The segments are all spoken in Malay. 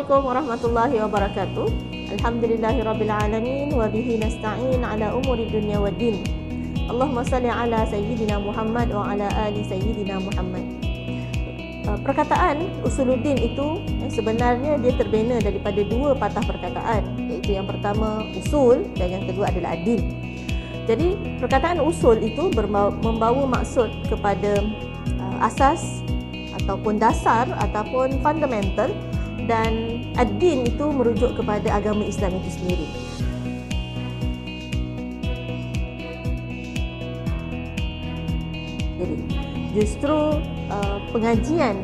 Assalamualaikum warahmatullahi wabarakatuh. Alhamdulillahirabbil alamin wa bihi nasta'in ala umuri dunya waddin. Allahumma salli ala sayyidina Muhammad wa ala ali sayyidina Muhammad. Perkataan usuluddin itu sebenarnya dia terbina daripada dua patah perkataan, iaitu yang pertama usul dan yang kedua adalah ad-din. Jadi perkataan usul itu membawa maksud kepada asas ataupun dasar ataupun fundamental, dan ad-din itu merujuk kepada agama Islam itu sendiri. Jadi justru pengajian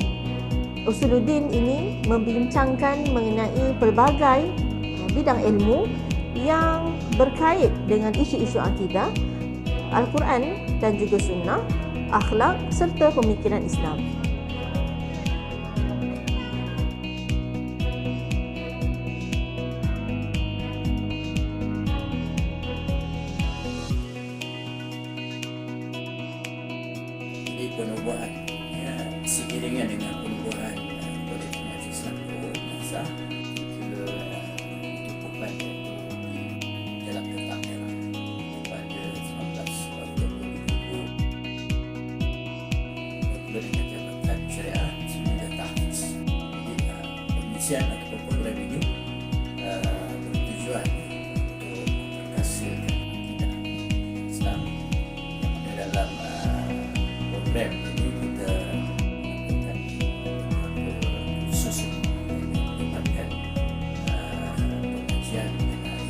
usuluddin ini membincangkan mengenai pelbagai bidang ilmu yang berkait dengan isu-isu akidah, Al-Quran dan juga sunnah, akhlak serta pemikiran Islam. Jadi penubuhan seiringan dengan penubuhan politik Majlis Islam Malaysia ke tukupan di dalam letak merah pada 1920 bermula dengan Jabatan Syariah sehingga tahfiz. Jadi pengisian atau program ini bertujuan untuk menghasilkan akidah Islam dalam program ini kita akan khusus melibatkan pengajian mengenai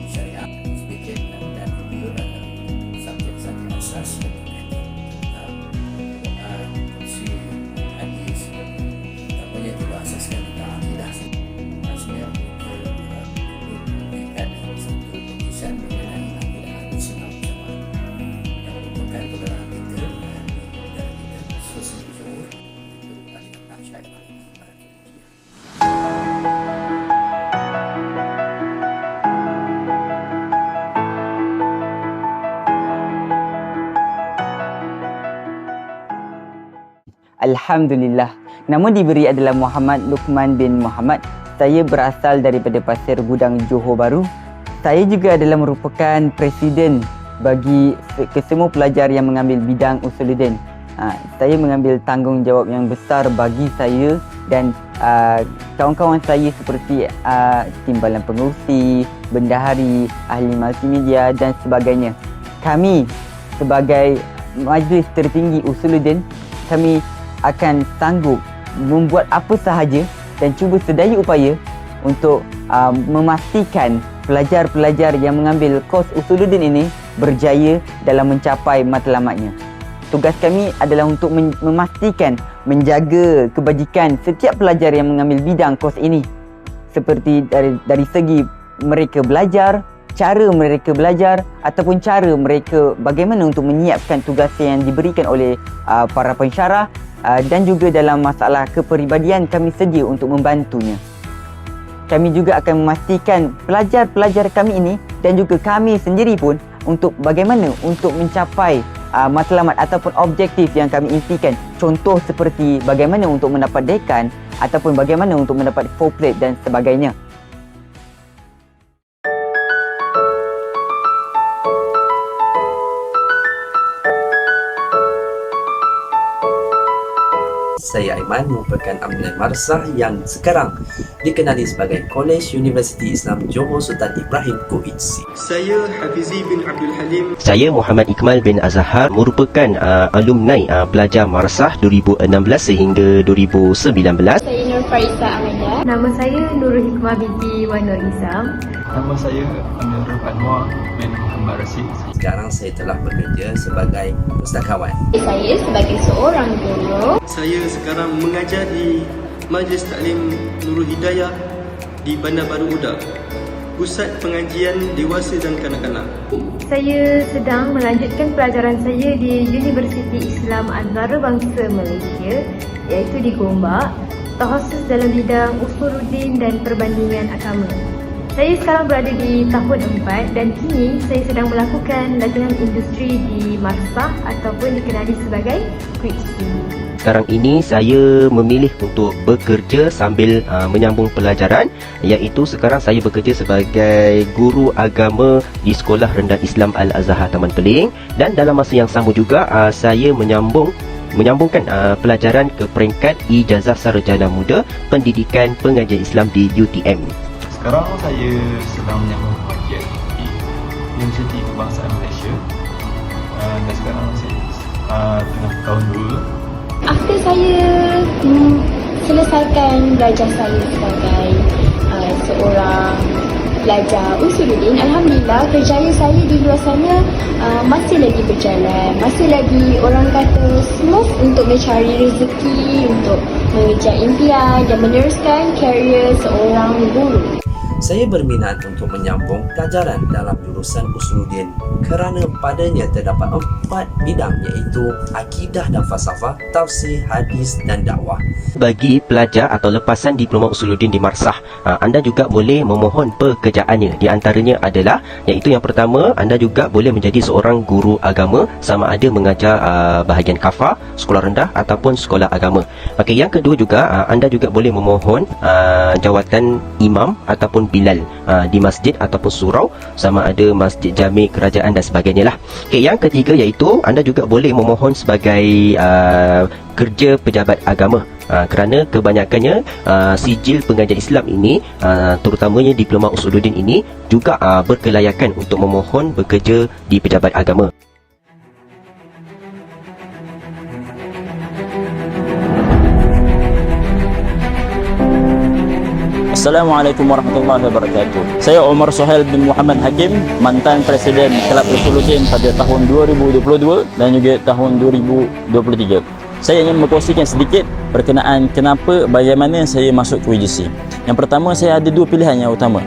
syariat sedikit dan juga subjek-subjek asas tentang Quran, tafsir, hadis, namanya itu berasaskan tentang akidah. Maksudnya kita memberikan satu pengisan mengenai akidah Ahlussunnah wal Jamaah yang merupakan penggerak kita dan kita sosial zuhur untuk aliran syariah. Alhamdulillah. Nama diberi adalah Muhammad Luqman bin Muhammad. Saya berasal daripada Pasir Gudang, Johor Bahru. Saya juga adalah merupakan presiden bagi kesemua pelajar yang mengambil bidang usuluddin. Saya mengambil tanggungjawab yang besar bagi saya dan kawan-kawan saya seperti timbalan pengurusi, bendahari, ahli multimedia dan sebagainya. Kami sebagai majlis tertinggi usuluddin, kami akan sanggup membuat apa sahaja dan cuba sedaya upaya untuk memastikan pelajar-pelajar yang mengambil kos usuluddin ini berjaya dalam mencapai matlamatnya. Tugas kami adalah untuk memastikan, menjaga kebajikan setiap pelajar yang mengambil bidang kos ini, seperti dari segi mereka belajar, cara mereka belajar ataupun cara mereka bagaimana untuk menyiapkan tugas yang diberikan oleh para pensyarah, dan juga dalam masalah kepribadian kami sedia untuk membantunya. Kami juga akan memastikan pelajar-pelajar kami ini dan juga kami sendiri pun untuk bagaimana untuk mencapai matlamat ataupun objektif yang kami impikan. Contoh seperti bagaimana untuk mendapat dekan ataupun bagaimana untuk mendapat full plate dan sebagainya. Saya Aiman, merupakan alumni Madrasah yang sekarang dikenali sebagai Kolej Universiti Islam Johor Sultan Ibrahim Koinsy. Saya Hafizi bin Abdul Halim. Saya Muhammad Iqmal bin Azhar, merupakan alumni pelajar Madrasah 2016 sehingga 2019. Saya Nur Farisa Amanda. Nama saya Nurul Hikmah binti Wan Nur Isam. Nama saya Amir Anwar bin Muhammad Rashid. Sekarang saya telah bekerja sebagai pustakawan. Saya sebagai seorang guru. Saya sekarang mengajar di Majlis Taklim Nurul Hidayah di Bandar Baru Uda, Pusat Pengajian Dewasa dan Kanak-kanak. Saya sedang melanjutkan pelajaran saya di Universiti Islam Antarabangsa Malaysia, iaitu di Gombak, terkhusus dalam bidang usuluddin dan perbandingan agama. Saya sekarang berada di tahun 4 dan kini saya sedang melakukan latihan industri di Marsah ataupun dikenali sebagai QIPSI. Sekarang ini saya memilih untuk bekerja sambil menyambung pelajaran, iaitu sekarang saya bekerja sebagai guru agama di Sekolah Rendah Islam Al-Azhar Taman Peling, dan dalam masa yang sama juga saya menyambungkan pelajaran ke peringkat Ijazah Sarjana Muda Pendidikan Pengajian Islam di UTM. Sekarang saya sedang menyambung pengajian di Universiti Kebangsaan Malaysia, dan sekarang saya tengah tahun 2. After saya selesaikan belajar saya sebagai seorang pelajar Usuluddin, Alhamdulillah kerjaya saya di luar sana masih lagi berjalan, masih lagi orang kata smooth untuk mencari rezeki, untuk mengejar impian dan meneruskan karier seorang guru. Saya berminat untuk menyambung pelajaran dalam jurusan Usuluddin kerana padanya terdapat 4 bidang, iaitu akidah dan falsafah, tafsir, hadis dan dakwah. Bagi pelajar atau lepasan Diploma Usuluddin di Marsah, anda juga boleh memohon pekerjaannya. Di antaranya adalah, iaitu yang pertama, anda juga boleh menjadi seorang guru agama, sama ada mengajar bahagian kafah, sekolah rendah ataupun sekolah agama. Okey, yang kedua juga, anda juga boleh memohon jawatan imam ataupun bilal di masjid ataupun surau, sama ada masjid jami kerajaan dan sebagainya lah. Okey, yang ketiga iaitu anda juga boleh memohon sebagai kerja pejabat agama, kerana kebanyakannya sijil pengajian Islam ini, terutamanya Diploma Usuluddin ini juga berkelayakan untuk memohon bekerja di pejabat agama. Assalamualaikum warahmatullahi wabarakatuh. Saya Omar Sohail bin Muhammad Hakim, mantan Presiden Kelab Usuluddin pada tahun 2022 dan juga tahun 2023. Saya ingin berkongsikan sedikit berkenaan bagaimana saya masuk ke UJC. Yang pertama, saya ada 2 pilihan yang utama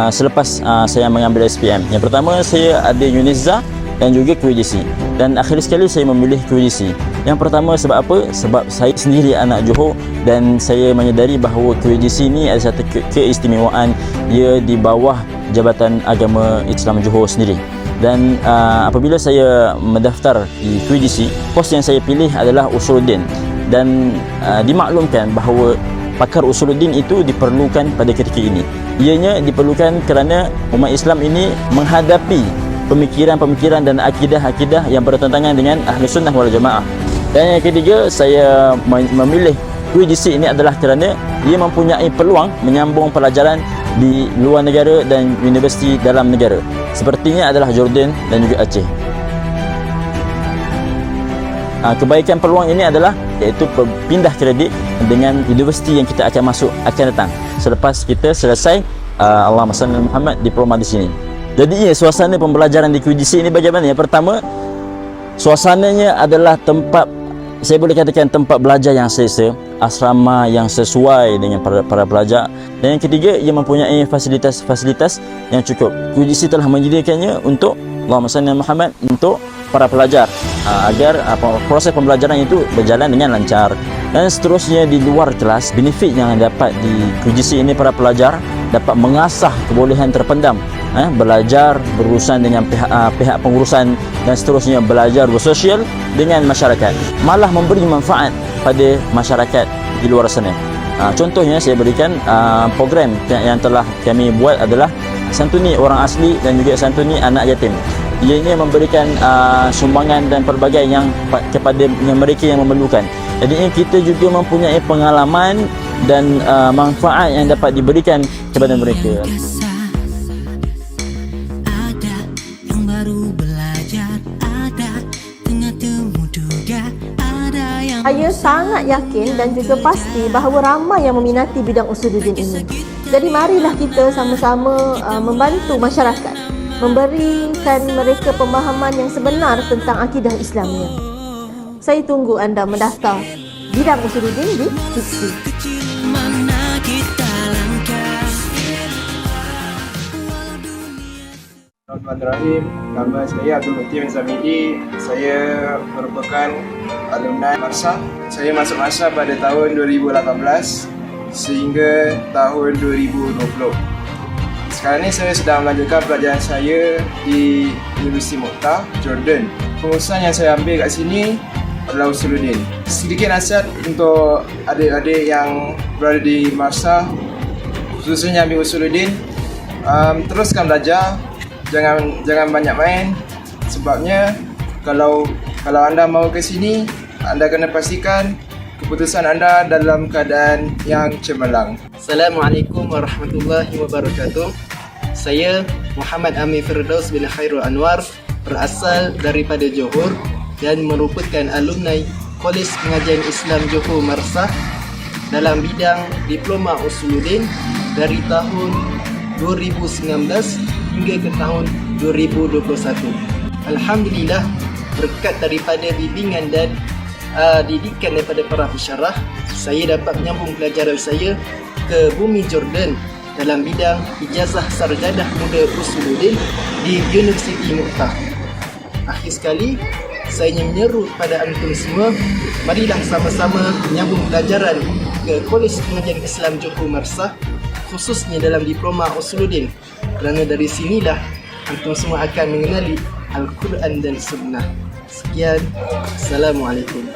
selepas saya mengambil SPM. Yang pertama, saya ada UNIZA dan juga QJC, dan akhir sekali saya memilih QJC. Yang pertama sebab apa? Sebab saya sendiri anak Johor dan saya menyedari bahawa QJC ini ada satu keistimewaan, ia di bawah Jabatan Agama Islam Johor sendiri. Dan apabila saya mendaftar di QJC, kos yang saya pilih adalah Usuluddin, dan dimaklumkan bahawa pakar Usuluddin itu diperlukan pada ketika ini. Ianya diperlukan kerana umat Islam ini menghadapi pemikiran-pemikiran dan akidah-akidah yang bertentangan dengan Ahlus Sunnah wal Jamaah. Dan yang ketiga, saya memilih QJC ini adalah kerana ia mempunyai peluang menyambung pelajaran di luar negara dan universiti dalam negara. Sepertinya adalah Jordan dan juga Aceh. Kebaikan peluang ini adalah iaitu pindah kredit dengan universiti yang kita akan masuk akan datang selepas kita selesai Allahumma salli ala Muhammad diploma di sini. Jadi suasana pembelajaran di QJC ini bagaimana? Yang pertama, suasananya adalah tempat, saya boleh katakan tempat belajar yang selesa, asrama yang sesuai dengan para pelajar. Dan yang ketiga, ia mempunyai fasilitas-fasilitas yang cukup. QJC telah menyediakannya untuk Allahumma salli ala Muhammad untuk para pelajar agar proses pembelajaran itu berjalan dengan lancar. Dan seterusnya di luar kelas, benefit yang dapat di QJC ini para pelajar dapat mengasah kebolehan terpendam, belajar berurusan dengan pihak pengurusan dan seterusnya, belajar bersosial dengan masyarakat, malah memberi manfaat pada masyarakat di luar sana. Contohnya saya berikan program yang telah kami buat adalah santuni orang asli dan juga santuni anak yatim. Ianya memberikan sumbangan dan pelbagai yang kepada mereka yang memerlukan. Jadi kita juga mempunyai pengalaman dan manfaat yang dapat diberikan kepada mereka. Saya sangat yakin dan juga pasti bahawa ramai yang meminati bidang Usuluddin ini. Jadi marilah kita sama-sama membantu masyarakat, memberikan mereka pemahaman yang sebenar tentang akidah Islamnya. Saya tunggu anda mendaftar bidang Usuluddin di QIPSI. Bismillahirrahmanirrahim. Nama saya Abdul Muti bin Zamidi. Saya merupakan alumni Marsah. Saya masuk Marsah pada tahun 2018 sehingga tahun 2020. Sekarang ni saya sedang melanjutkan pelajaran saya di Universiti Muqtah, Jordan. Pengurusan yang saya ambil kat sini adalah Usuluddin. Sedikit nasihat untuk adik-adik yang berada di Marsah, khususnya ambil Usuluddin, teruskan belajar, jangan banyak main. Sebabnya kalau anda mau ke sini, anda kena pastikan keputusan anda dalam keadaan yang cemerlang. Assalamualaikum warahmatullahi wabarakatuh. Saya Muhammad Amir Firdaus bin Khairul Anwar, berasal daripada Johor dan merupakan alumni Kolej Pengajian Islam Johor Marsah dalam bidang Diploma Usuluddin dari tahun 2019 hingga ke tahun 2021. Alhamdulillah, berkat daripada bimbingan dan didikan daripada para pensyarah, saya dapat menyambung pelajaran saya ke bumi Jordan dalam bidang ijazah sarjana muda Usuluddin di Universiti Muqtah. Akhir sekali, saya ingin menyeru kepada antum semua, marilah sama-sama menyambung pelajaran ke Kolej Pengajian Islam Johor Marsah, khususnya dalam Diploma Usuluddin, kerana dari sinilah antum semua akan mengenali Al-Quran dan Sunnah. Sekian, Assalamualaikum.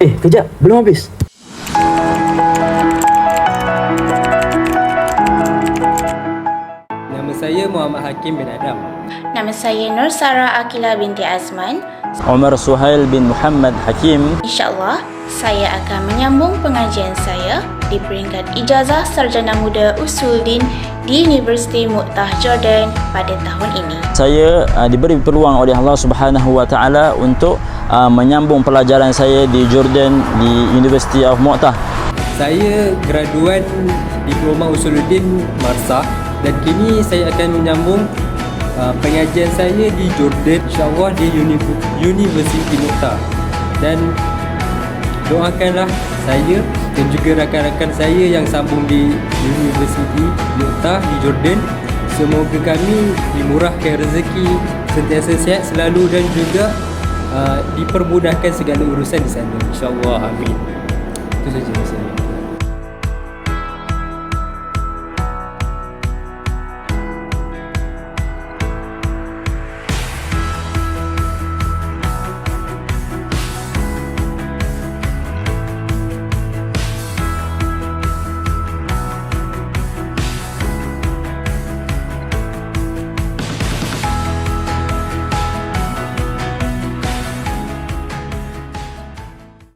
Kejap, belum habis. Nama saya Muhammad Hakim bin Adam. Nama saya Nur Sarah Akila binti Azman. Umar Suhail bin Muhammad Hakim. InsyaAllah, saya akan menyambung pengajian saya di peringkat ijazah sarjana muda Usuluddin di Universiti Muqtah Jordan pada tahun ini. Saya diberi peluang oleh Allah Subhanahu Wa Taala untuk menyambung pelajaran saya di Jordan di University of Muqtah. Saya graduan Diploma Usuluddin Marsah dan kini saya akan menyambung pengajian saya di Jordan, insyaAllah di Universiti Muqtah. Dan doakanlah saya dan juga rakan-rakan saya yang sambung di Universiti Muqtah di Jordan. Semoga kami dimurahkan rezeki, sentiasa sihat selalu dan juga dipermudahkan segala urusan di sana. InsyaAllah, amin. Itu saja saya.